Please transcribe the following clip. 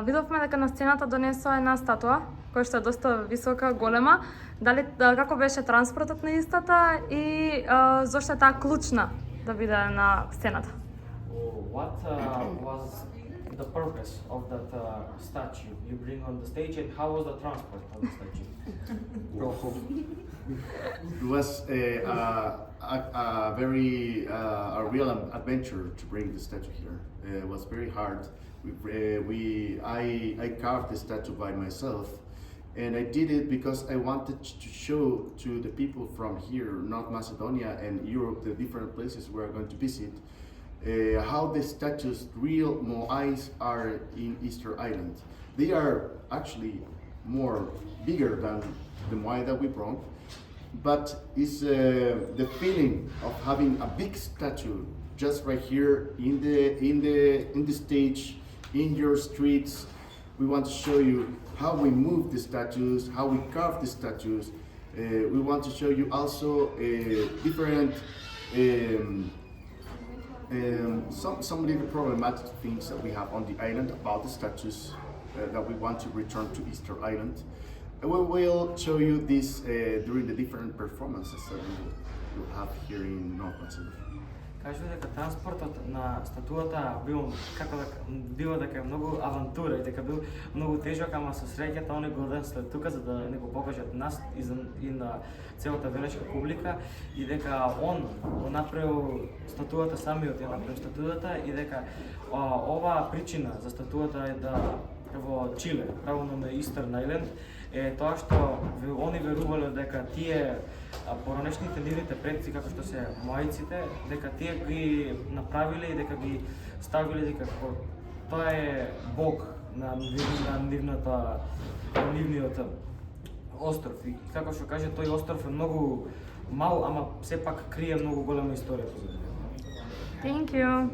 Видовме дека на сцената донесоа една статуа, која што е доста висока, голема. Дали како беше транспортот на истата и зошто е таа клучна да биде на сцената? What was the purpose of that statue you bring on the stage, and how was the transport of the statue? It was a very a real adventure to bring the statue here. It was very hard. I carved the statue by myself, and I did it because I wanted to show to the people from here, North Macedonia and Europe, the different places we are going to visit, how the statues, real Moais, are in Easter Island. They are actually bigger than the Moai that we brought, but it's the feeling of having a big statue just right here in the stage, in your streets. We want to show you how we move the statues, how we carve the statues. We want to show you also different some little problematic things that we have on the island about the statues that we want to return to Easter Island. And we will show you this during the different performances that we will have here in North Macedonia. Кажува дека транспортот на статуата било дека е многу авантура и дека бил многу тежок, ама со среќата он е годен след тука за да не го покажат нас и на целата велешка публика, и дека он направил статуата, самиот ја направил статуата, и дека ова причина за статуата е да во Чиле, правилно на Eastern Island, е тоа што они верувале дека тие поранешните нивните предци, како што се моајците, дека тие ги направиле и дека ги ставиле дека тоа е Бог на нивниот остров. И како што каже, тој остров е многу мал, ама сепак крие многу голема историја. Thank you.